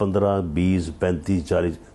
15, 20, 35, 40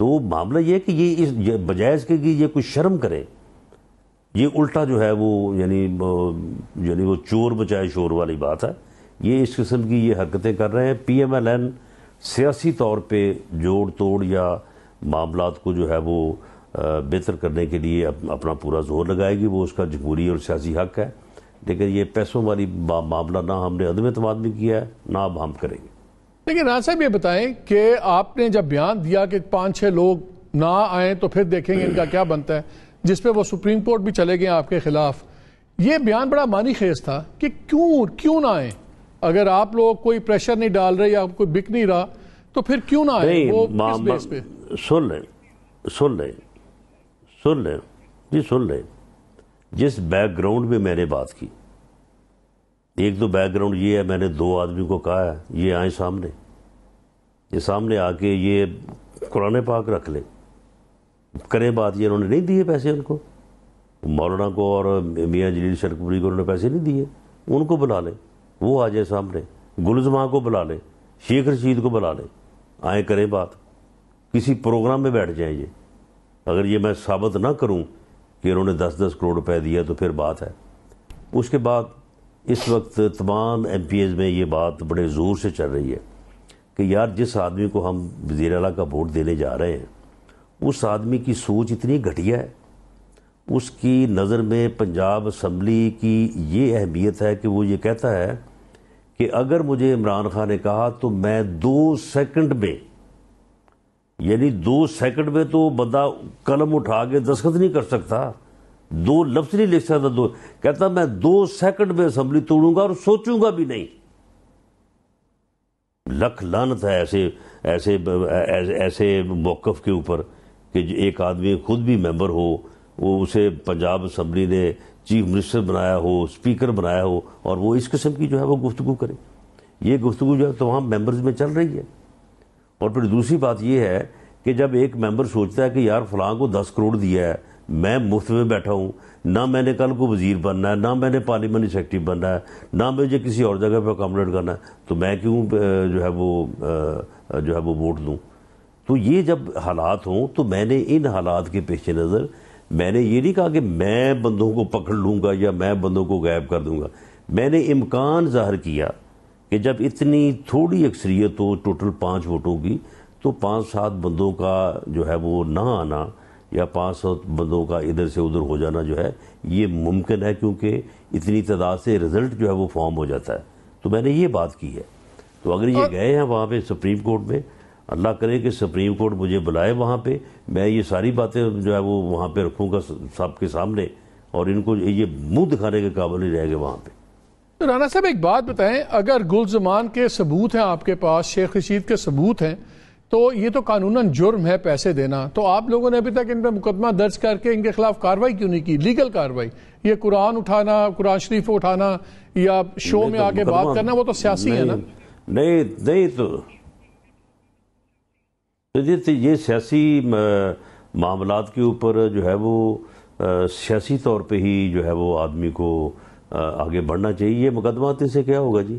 تو معاملہ یہ ہے کہ یہ بجائے اس کے کہ یہ کوئی شرم کرے، یہ الٹا جو ہے وہ یعنی وہ چور بچائے شور والی بات ہے. یہ اس قسم کی یہ حرکتیں کر رہے ہیں. پی ایم ایل این سیاسی طور پہ جوڑ توڑ یا معاملات کو جو ہے وہ بہتر کرنے کے لیے اپنا پورا زور لگائے گی، وہ اس کا جمہوری اور سیاسی حق ہے، لیکن یہ پیسوں والی معاملہ نہ ہم نے عدم اعتماد میں کیا ہے نہ اب ہم کریں گے. لیکن رانا صاحب یہ بتائیں کہ آپ نے جب بیان دیا کہ 5-6 لوگ نہ آئیں تو پھر دیکھیں گے ان کا کیا بنتا ہے، جس پہ وہ سپریم کورٹ بھی چلے گئے آپ کے خلاف، یہ بیان بڑا معنی خیز تھا کہ کیوں نہ آئیں؟ اگر آپ لوگ کوئی پریشر نہیں ڈال رہے یا کوئی بک نہیں رہا تو پھر کیوں نہ آئیں؟ وہ کس بیس پہ؟ سن لیں جس بیک گراؤنڈ میں میں نے بات کی، ایک تو بیک گراؤنڈ یہ ہے، میں نے 2 آدمی کو کہا ہے یہ آئیں سامنے، یہ سامنے آ کے یہ قرآن پاک رکھ لیں، کریں بات. یہ انہوں نے نہیں دیے پیسے، ان کو مولانا کو اور میاں جلیل شرکپوری کو انہوں نے پیسے نہیں دیے، ان کو بلا لیں، وہ آ جائے سامنے، گلزماں کو بلا لیں، شیخ رشید کو بلا لیں، آئیں کریں بات، کسی پروگرام میں بیٹھ جائیں. یہ اگر یہ میں ثابت نہ کروں کہ انہوں نے 10-10 کروڑ روپے دیا تو پھر بات ہے. اس کے بعد اس وقت تمام ایم پی ایز میں یہ بات بڑے زور سے چل رہی ہے کہ یار جس آدمی کو ہم وزیر اعلیٰ کا ووٹ دینے جا رہے ہیں اس آدمی کی سوچ اتنی گھٹیا ہے، اس کی نظر میں پنجاب اسمبلی کی یہ اہمیت ہے کہ وہ یہ کہتا ہے کہ اگر مجھے عمران خان نے کہا تو میں 2 سیکنڈ میں، یعنی 2 سیکنڈ میں تو بندہ قلم اٹھا کے دستخط نہیں کر سکتا، 2 لفظ نہیں لکھ سکتا، کہتا میں 2 سیکنڈ میں اسمبلی توڑوں گا اور سوچوں گا بھی نہیں. لکھ لعنت ہے ایسے موقف کے اوپر کہ ایک آدمی خود بھی ممبر ہو، وہ اسے پنجاب اسمبلی نے چیف منسٹر بنایا ہو، اسپیکر بنایا ہو، اور وہ اس قسم کی جو ہے وہ گفتگو کرے. یہ گفتگو جو ہے تمام ممبرز میں چل رہی ہے. اور پھر دوسری بات یہ ہے کہ جب ایک ممبر سوچتا ہے کہ یار فلاں کو 10 کروڑ دیا ہے، میں مفت میں بیٹھا ہوں، نہ میں نے کل کو وزیر بننا ہے، نہ میں نے پارلیمنٹ سیکرٹری بننا ہے، نہ مجھے کسی اور جگہ پہ اکاموڈیٹ کرنا ہے، تو میں کیوں جو ہے وہ ووٹ دوں؟ تو یہ جب حالات ہوں تو میں نے ان حالات کے پیش نظر میں نے یہ نہیں کہا کہ میں بندوں کو پکڑ لوں گا یا میں بندوں کو غائب کر دوں گا. میں نے امکان ظاہر کیا کہ جب اتنی تھوڑی اکثریت ہو ٹوٹل 5 ووٹوں کی تو 5-7 بندوں کا جو ہے وہ نہ آنا یا 5-7 بندوں کا ادھر سے ادھر ہو جانا جو ہے یہ ممکن ہے، کیونکہ اتنی تعداد سے رزلٹ جو ہے وہ فارم ہو جاتا ہے. تو میں نے یہ بات کی ہے. تو اگر یہ گئے ہیں وہاں پہ سپریم کورٹ میں، اللہ کرے کہ سپریم کورٹ مجھے بلائے وہاں پہ، میں یہ ساری باتیں جو ہے وہ وہاں پہ رکھوں گا سب کے سامنے، اور ان کو یہ منہ دکھانے کے قابل نہیں رہے گا وہاں پہ. رانا صاحب ایک بات بتائیں، اگر گلزمان کے ثبوت ہیں آپ کے پاس، شیخ رشید کے ثبوت ہیں، تو یہ تو قانوناً جرم ہے پیسے دینا، تو آپ لوگوں نے ابھی تک ان پہ مقدمہ درج کر کے ان کے خلاف کارروائی کیوں نہیں کی، لیگل کارروائی؟ یہ قرآن اٹھانا، قرآن شریف اٹھانا یا شو میں آگے بات کرنا، وہ تو سیاسی ہے نا؟ نہیں تو یہ سیاسی معاملات کے اوپر جو ہے وہ سیاسی طور پہ ہی جو ہے وہ آدمی کو آگے بڑھنا چاہیے. یہ مقدمات سے کیا ہوگا جی؟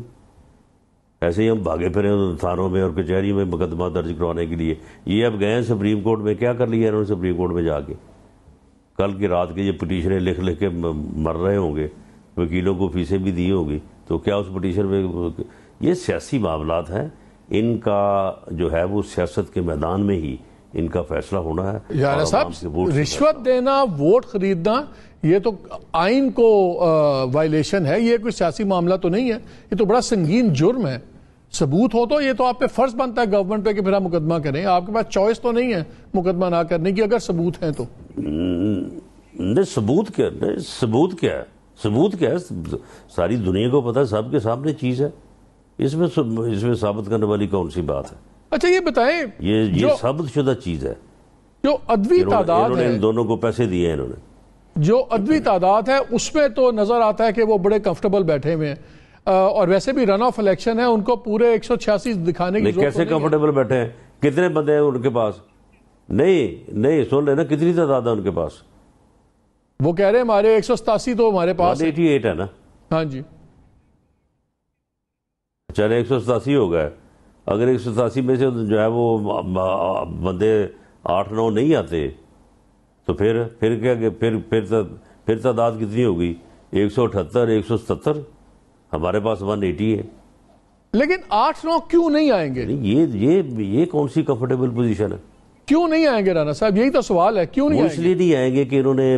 ایسے ہی ہم بھاگے پھرے تھانوں میں اور کچہری میں مقدمہ درج کروانے کے لیے. یہ اب گئے ہیں سپریم کورٹ میں، کیا کر لیا انہوں نے سپریم کورٹ میں جا کے؟ کل کی رات کے یہ پٹیشنیں لکھ کے مر رہے ہوں گے، وکیلوں کو فیسیں بھی دی ہوں گی، تو کیا اس پٹیشن میں؟ یہ سیاسی معاملات ہیں، ان کا جو ہے وہ سیاست کے میدان میں ہی ان کا فیصلہ ہونا ہے. یار صاحب رشوت دینا، ووٹ خریدنا، یہ تو آئین کو وائلیشن ہے، یہ کوئی سیاسی معاملہ تو نہیں ہے، یہ تو بڑا سنگین جرم ہے. ثبوت ہو تو یہ تو آپ پہ فرض بنتا ہے گورنمنٹ پہ کہ پھر آپ مقدمہ کریں، آپ کے پاس چوائس تو نہیں ہے مقدمہ نہ کرنے کی اگر ثبوت ہیں تو. نہیں ثبوت کیا ہے؟ ساری دنیا کو پتا ہے، سب کے سامنے چیز ہے. اس میں ثابت کرنے والی کون سی بات ہے؟ اچھا یہ بتائیں، یہ ثابت شدہ چیز ہے. جو عدوی تعداد ہے، ان دونوں کو پیسے دیے ہیں انہوں نے، جو عدوی تعداد ہے اس میں تو نظر آتا ہے کہ وہ بڑے کمفرٹیبل بیٹھے ہوئے ہیں، اور ویسے بھی رن آف الیکشن ہے، ان کو پورے 186 دکھانے کی ضرورت کیسے کمفرٹیبل بیٹھے ہیں؟ کتنے بندے ہیں ان کے پاس؟ نہیں سن لینا، کتنی تعداد ہے ان کے پاس؟ وہ کہہ رہے ہیں ہمارے 187 تو ہمارے پاس 188 ہے نا. ہاں جی چلے 187 ہو گئے. اگر 187 میں سے جو ہے وہ بندے 8-9 نہیں آتے تو پھر کیا کہ پھر تعداد کتنی ہوگی؟ 178 177. ہمارے پاس 180 ہے. لیکن 8-9 کیوں نہیں آئیں گے؟ یہ کون سی کمفرٹیبل پوزیشن ہے؟ کیوں نہیں آئیں گے رانا صاحب؟ یہی تو سوال ہے، کیوں نہیں آئیں گے؟ اس لیے نہیں آئیں گے کہ انہوں نے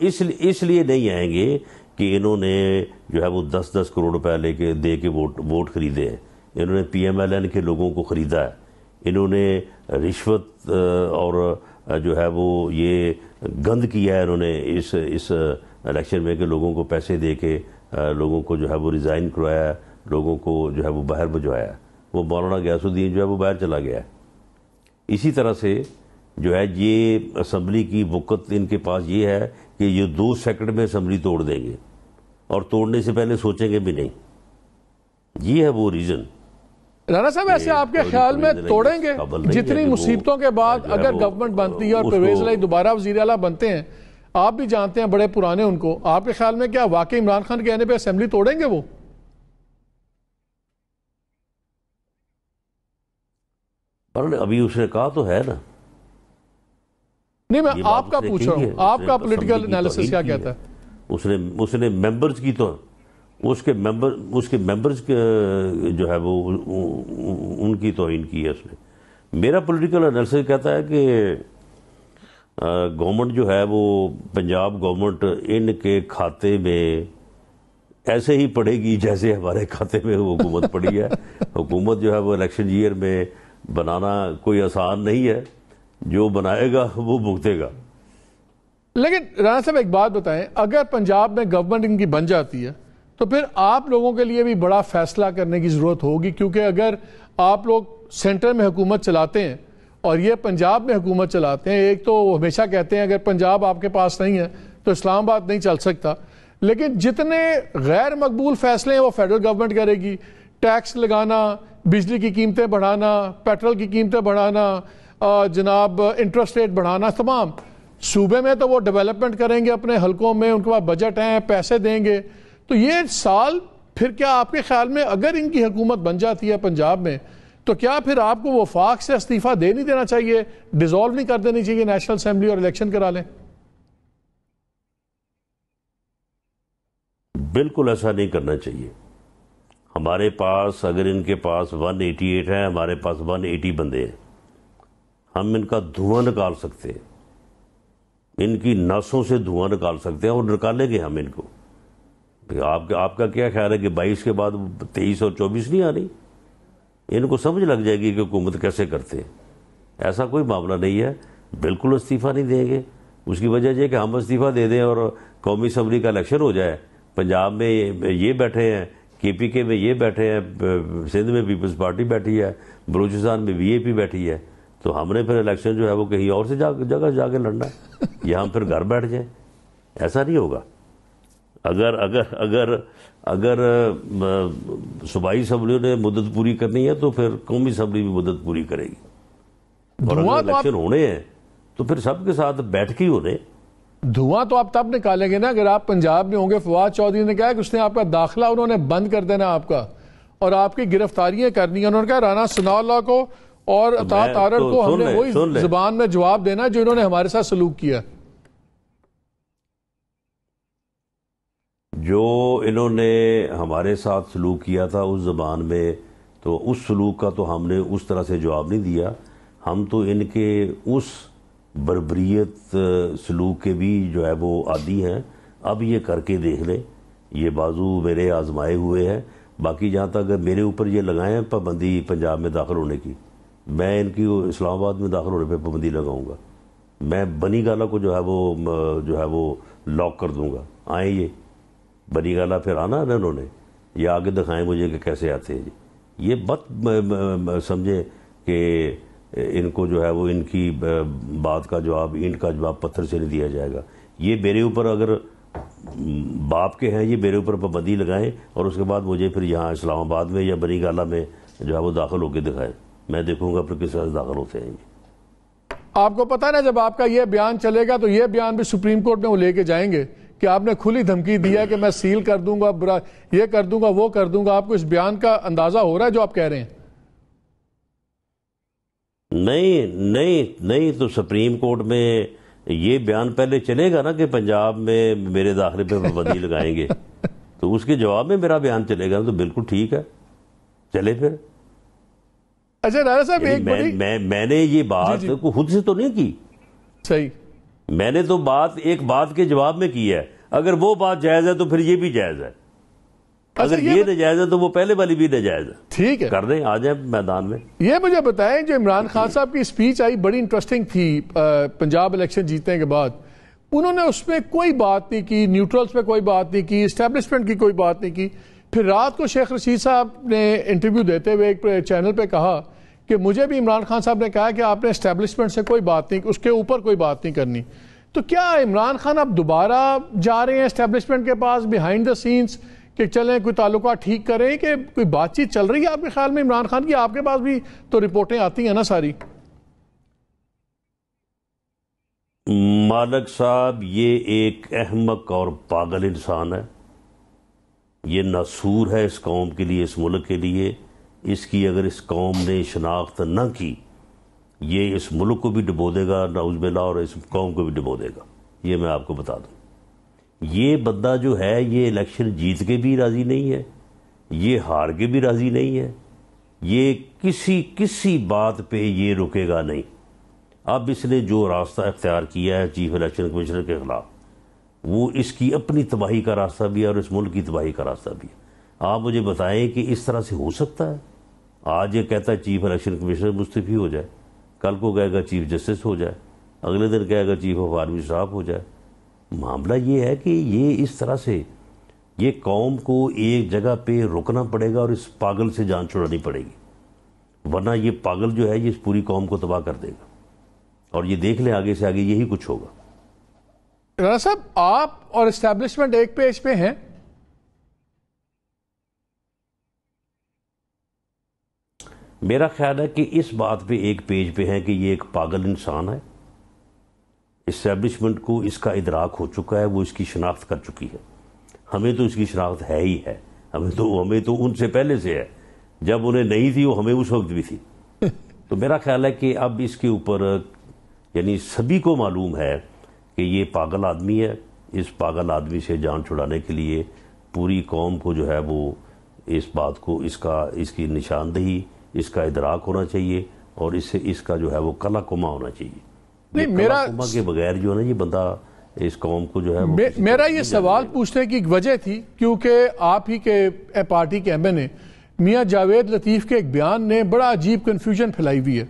اس لیے نہیں آئیں گے کہ انہوں نے جو ہے وہ 10-10 کروڑ روپے لے کے دے کے ووٹ خریدے ہیں. انہوں نے پی ایم ایل این کے لوگوں کو خریدا ہے. انہوں نے رشوت اور جو ہے وہ یہ گند کیا ہے انہوں نے اس الیکشن میں کہ لوگوں کو پیسے دے کے لوگوں کو جو ہے وہ ریزائن کروایا ہے، لوگوں کو جو ہے وہ باہر بھجوایا ہے. وہ مولانا غیاث الدین جو ہے وہ باہر چلا گیا ہے. اسی طرح سے جو ہے یہ اسمبلی کی وقت ان کے پاس یہ ہے کہ یہ 2 سیکنڈ میں اسمبلی توڑ دیں گے اور توڑنے سے پہلے سوچیں گے بھی نہیں. یہ ہے وہ ریزن. رانا صاحب ایسے آپ کے خیال میں توڑیں گے؟ جتنی مصیبتوں کے بعد اگر گورنمنٹ بنتی ہے اور پرویز الہی دوبارہ وزیر اعلیٰ بنتے ہیں، آپ بھی جانتے ہیں بڑے پرانے ان کو، آپ کے خیال میں کیا واقعی عمران خان کے کہنے پہ اسمبلی توڑیں گے وہ؟ ابھی اس نے کہا تو ہے نا. نہیں، میں آپ کا پوچھ رہا ہوں، آپ کا پولیٹیکل انالیسس کیا کہتا ہے؟ اس نے ممبرز کی تو اس کے ممبرز جو ہے وہ ان کی توہین کی ہے اس نے. میرا پولیٹیکل انالیسس کہتا ہے کہ گورنمنٹ جو ہے وہ پنجاب گورنمنٹ ان کے کھاتے میں ایسے ہی پڑے گی جیسے ہمارے کھاتے میں وہ حکومت پڑی ہے. حکومت جو ہے وہ الیکشن ایئر میں بنانا کوئی آسان نہیں ہے. جو بنائے گا وہ بھگتے گا. لیکن رانا صاحب ایک بات بتائیں، اگر پنجاب میں گورنمنٹ ان کی بن جاتی ہے تو پھر آپ لوگوں کے لیے بھی بڑا فیصلہ کرنے کی ضرورت ہوگی، کیونکہ اگر آپ لوگ سینٹر میں حکومت چلاتے ہیں اور یہ پنجاب میں حکومت چلاتے ہیں، ایک تو وہ ہمیشہ کہتے ہیں اگر پنجاب آپ کے پاس نہیں ہے تو اسلام آباد نہیں چل سکتا، لیکن جتنے غیر مقبول فیصلے ہیں وہ فیڈرل گورنمنٹ کرے گی. ٹیکس لگانا، بجلی کی قیمتیں بڑھانا، پیٹرول کی قیمتیں بڑھانا، جناب انٹرسٹ ریٹ بڑھانا، تمام صوبے میں تو وہ ڈیولپمنٹ کریں گے اپنے حلقوں میں، ان کے پاس بجٹ ہیں، پیسے دیں گے. تو یہ سال پھر کیا آپ کے خیال میں اگر ان کی حکومت بن جاتی ہے پنجاب میں تو کیا پھر آپ کو وفاق سے استعفیٰ دے نہیں دینا چاہیے، ڈیزالو نہیں کر دینی چاہیے نیشنل اسمبلی اور الیکشن کرا لیں؟ بالکل ایسا نہیں کرنا چاہیے. ہمارے پاس اگر ان کے پاس 188 ہے، ہمارے پاس 180 بندے ہیں. ہم ان کا دھواں نکال سکتے ہیں، ان کی نسوں سے دھواں نکال سکتے ہیں اور نکالیں گے ہم ان کو. آپ کا کیا خیال ہے کہ 22 کے بعد 23 اور 24 نہیں آ رہی؟ ان کو سمجھ لگ جائے گی کہ حکومت کیسے کرتے ہیں. ایسا کوئی معاملہ نہیں ہے. بالکل استعفیٰ نہیں دیں گے. اس کی وجہ یہ کہ ہم استعفیٰ دے دیں اور قومی اسمبلی کا الیکشن ہو جائے. پنجاب میں یہ بیٹھے ہیں، کے پی کے میں یہ بیٹھے ہیں، سندھ میں پیپلز پارٹی بیٹھی ہے، بلوچستان میں وی اے پی بیٹھی ہے، تو ہم نے پھر الیکشن جو ہے وہ کہیں اور سے جگہ جا کے لڑنا ہے یا ہم پھر گھر بیٹھ جائیں. ایسا نہیں ہوگا. اگر صوبائی اسمبلیوں نے مدت پوری کرنی ہے تو پھر قومی اسمبلی بھی مدت پوری کرے گی. اور اگر الیکشن ہونے ہیں تو پھر سب کے ساتھ بیٹھ کے ہی ہونے. دھواں تو آپ تب نکالیں گے نا اگر آپ پنجاب میں ہوں گے. فواد چودھری نے کہا کہ اس نے آپ کا داخلہ انہوں نے بند کر دینا آپ کا اور آپ کی گرفتاریاں کرنی ہیں. انہوں نے کہا رانا ثناء اللہ کو اور عطا تارڑ کو ہم نے وہی زبان میں جواب دینا جو انہوں نے ہمارے ساتھ سلوک کیا. جو انہوں نے ہمارے ساتھ سلوک کیا تھا اس زبان میں، تو اس سلوک کا تو ہم نے اس طرح سے جواب نہیں دیا. ہم تو ان کے اس بربریت سلوک کے بھی جو ہے وہ عادی ہیں. اب یہ کر کے دیکھ لیں. یہ بازو میرے آزمائے ہوئے ہیں. باقی جہاں تک میرے اوپر یہ لگائیں ہیں پابندی پنجاب میں داخل ہونے کی، میں ان کی اسلام آباد میں داخل ہونے پہ پابندی لگاؤں گا. میں بنی گالہ کو جو ہے وہ لاک کر دوں گا. آئیں یہ بنی گالہ پھر آنا نا انہوں نے، یہ آگے دکھائیں مجھے کہ کیسے آتے ہیں. یہ مت سمجھیں کہ ان کو جو ہے وہ ان کی بات کا جواب، اینٹ کا جواب پتھر سے نہیں دیا جائے گا. یہ میرے اوپر اگر باپ کے ہیں یہ میرے اوپر پابندی لگائیں اور اس کے بعد مجھے پھر یہاں اسلام آباد میں یا بنی گالہ میں جو ہے وہ داخل ہو کے دکھائیں. میں دیکھوں گا پھر کس طرح داخل ہوتے ہیں. آپ کو پتا نا جب آپ کا یہ بیان چلے گا تو یہ بیان بھی سپریم کورٹ میں وہ لے کے جائیں گے کہ آپ نے کھلی دھمکی دیا کہ میں سیل کر دوں گا، یہ کر دوں گا، وہ کر دوں گا. آپ کو اس بیان کا اندازہ ہو رہا ہے جو آپ کہہ رہے ہیں؟ نہیں تو سپریم کورٹ میں یہ بیان پہلے چلے گا نا کہ پنجاب میں میرے داخلے پہ پابندی لگائیں گے، تو اس کے جواب میں میرا بیان چلے گا تو بالکل ٹھیک ہے، چلے پھر۔ اچھا رانا صاحب میں نے یہ بات خود سے تو نہیں کی، صحیح، میں نے تو ایک بات کے جواب میں کی ہے، اگر وہ بات جائز ہے تو پھر یہ بھی جائز ہے، اگر یہ ناجائز ہے تو وہ پہلے والی بھی ناجائز ہے، ٹھیک ہے، کر دیں، آ جائیں میدان میں۔ یہ مجھے بتائیں جو عمران خان صاحب کی سپیچ آئی بڑی انٹرسٹنگ تھی پنجاب الیکشن جیتنے کے بعد، انہوں نے اس میں کوئی بات نہیں کی، نیوٹرلز پہ کوئی بات نہیں کی، اسٹیبلشمنٹ کی کوئی بات نہیں کی۔ پھر رات کو شیخ رشید صاحب نے انٹرویو دیتے ہوئے ایک چینل پہ کہا کہ مجھے بھی عمران خان صاحب نے کہا کہ آپ نے اسٹیبلشمنٹ سے کوئی بات نہیں، اس کے اوپر کوئی بات نہیں کرنی۔ تو کیا عمران خان اب دوبارہ جا رہے ہیں اسٹیبلشمنٹ کے پاس بیہائنڈ دا سینس کہ چلیں کوئی تعلقات ٹھیک کریں، کہ کوئی بات چیت چل رہی ہے آپ کے خیال میں عمران خان کی؟ آپ کے پاس بھی تو رپورٹیں آتی ہیں نا ساری۔ مالک صاحب یہ ایک احمق اور پاگل انسان ہے، یہ ناسور ہے اس قوم کے لیے، اس ملک کے لیے۔ اس کی اگر اس قوم نے شناخت نہ کی، یہ اس ملک کو بھی ڈبو دے گا نعوذ باللہ، اور اس قوم کو بھی ڈبو دے گا، یہ میں آپ کو بتا دوں۔ یہ بندہ جو ہے یہ الیکشن جیت کے بھی راضی نہیں ہے، یہ ہار کے بھی راضی نہیں ہے، یہ کسی بات پہ یہ رکے گا نہیں۔ اب اس نے جو راستہ اختیار کیا ہے چیف الیکشن کمشنر کے خلاف، وہ اس کی اپنی تباہی کا راستہ بھی ہے اور اس ملک کی تباہی کا راستہ بھی ہے۔ آپ مجھے بتائیں کہ اس طرح سے ہو سکتا ہے؟ آج یہ کہتا ہے چیف الیکشن کمشنر مستعفی ہو جائے، کل کو کہے گا چیف جسٹس ہو جائے، اگلے دن کہے گا چیف آف آرمی اسٹاف ہو جائے۔ معاملہ یہ ہے کہ یہ اس طرح سے یہ قوم کو ایک جگہ پہ رکنا پڑے گا اور اس پاگل سے جان چھڑانی پڑے گی، ورنہ یہ پاگل جو ہے یہ اس پوری قوم کو تباہ کر دے گا، اور یہ دیکھ لیں آگے سے آگے یہی کچھ ہوگا۔ رانا صاحب آپ اور اسٹیبلشمنٹ ایک پیج پہ ہیں؟ میرا خیال ہے کہ اس بات پہ ایک پیج پہ ہے کہ یہ ایک پاگل انسان ہے، اسٹیبلشمنٹ کو اس کا ادراک ہو چکا ہے، وہ اس کی شناخت کر چکی ہے۔ ہمیں تو اس کی شناخت ہے ہی ہے، ہمیں تو ان سے پہلے سے ہے، جب انہیں نہیں تھی وہ ہمیں اس وقت بھی تھی۔ تو میرا خیال ہے کہ اب اس کے اوپر یعنی سبھی کو معلوم ہے کہ یہ پاگل آدمی ہے، اس پاگل آدمی سے جان چھڑانے کے لیے پوری قوم کو جو ہے وہ اس بات کو اس کی نشاندہی، اس کا ادراک ہونا چاہیے، اور اس کا جو ہے وہ کلا کما ہونا چاہیے۔ میرا کے بغیر جو ہے نا یہ بندہ اس قوم کو جو ہے میرا یہ سوال پوچھنے کی ایک وجہ تھی، کیونکہ آپ ہی کے پارٹی کے ایم این اے میاں جاوید لطیف کے ایک بیان نے بڑا عجیب کنفیوژن پھیلائی ہوئی ہے۔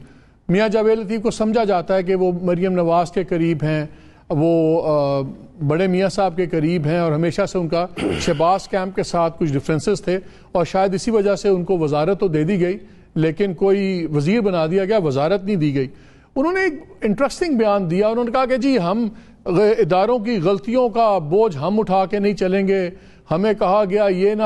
میاں جاوید لطیف کو سمجھا جاتا ہے کہ وہ مریم نواز کے قریب ہیں، وہ بڑے میاں صاحب کے قریب ہیں، اور ہمیشہ سے ان کا شہباز کیمپ کے ساتھ کچھ ڈفرینسز تھے، اور شاید اسی وجہ سے ان کو وزارت تو دے دی گئی لیکن کوئی وزیر بنا دیا گیا، وزارت نہیں دی گئی۔ انہوں نے ایک انٹرسٹنگ بیان دیا، انہوں نے کہا کہ جی ہم اداروں کی غلطیوں کا بوجھ ہم اٹھا کے نہیں چلیں گے، ہمیں کہا گیا یہ نہ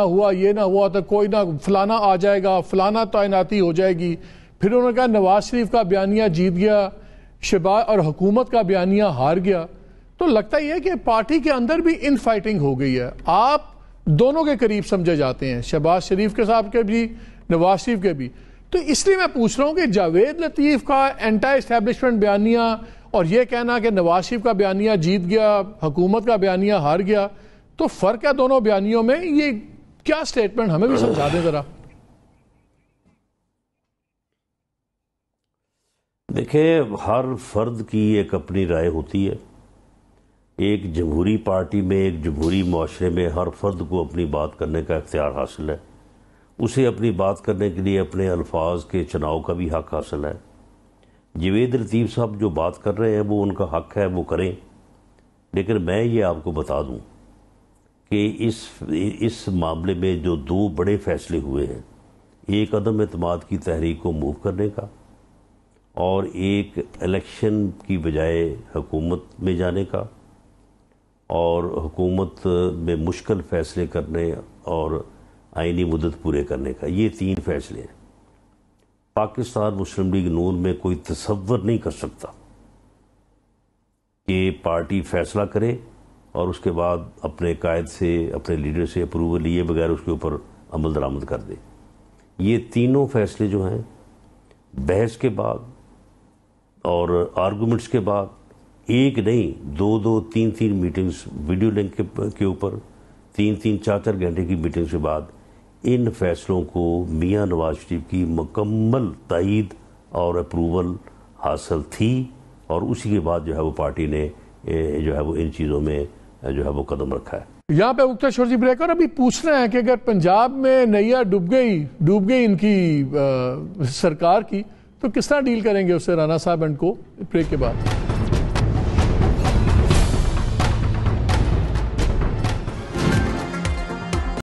ہوا تو کوئی نہ فلانا آ جائے گا، فلانا تعیناتی ہو جائے گی۔ پھر انہوں نے کہا نواز شریف کا بیانیہ جیت گیا، شہباز اور حکومت کا بیانیہ ہار گیا۔ تو لگتا یہ ہے کہ پارٹی کے اندر بھی ان فائٹنگ ہو گئی ہے، آپ دونوں کے قریب سمجھے جاتے ہیں، شہباز شریف کے صاحب کے بھی، نواز شریف کے بھی۔ تو اس لیے میں پوچھ رہا ہوں کہ جاوید لطیف کا اینٹی اسٹیبلشمنٹ بیانیہ اور یہ کہنا کہ نواز شریف کا بیانیہ جیت گیا، حکومت کا بیانیہ ہار گیا، تو فرق ہے دونوں بیانیوں میں؟ یہ کیا سٹیٹمنٹ ہمیں بھی سمجھا دیں ذرا۔ دیکھیں ہر فرد کی ایک اپنی رائے ہوتی ہے، ایک جمہوری پارٹی میں، ایک جمہوری معاشرے میں ہر فرد کو اپنی بات کرنے کا اختیار حاصل ہے، اسے اپنی بات کرنے کے لیے اپنے الفاظ کے چناؤ کا بھی حق حاصل ہے۔ جاوید لطیف صاحب جو بات کر رہے ہیں وہ ان کا حق ہے، وہ کریں، لیکن میں یہ آپ کو بتا دوں کہ اس معاملے میں جو دو بڑے فیصلے ہوئے ہیں، ایک عدم اعتماد کی تحریک کو موو کرنے کا، اور ایک الیکشن کی بجائے حکومت میں جانے کا، اور حکومت میں مشکل فیصلے کرنے اور آئینی مدت پورے کرنے کا، یہ تین فیصلے ہیں۔ پاکستان مسلم لیگ نون میں کوئی تصور نہیں کر سکتا کہ پارٹی فیصلہ کرے اور اس کے بعد اپنے قائد سے، اپنے لیڈر سے اپروول لیے بغیر اس کے اوپر عمل درآمد کر دے۔ یہ تینوں فیصلے جو ہیں بحث کے بعد، اور آرگومنٹس کے بعد ایک نہیں دو تین میٹنگز ویڈیو لنک کے اوپر 3-4 گھنٹے کی میٹنگز کے بعد ان فیصلوں کو میاں نواز شریف کی مکمل تائید اور اپروول حاصل تھی، اور اسی کے بعد جو ہے وہ پارٹی نے جو ہے وہ ان چیزوں میں جو ہے وہ قدم رکھا ہے۔ یہاں پہ وقت چھوٹی بریک، اور ابھی پوچھنا ہے کہ اگر پنجاب میں نیا ڈوب گئی ان کی سرکار کی، تو کس طرح ڈیل کریں گے اس سے رانا صاحب اینڈ کو؟ بریک کے بعد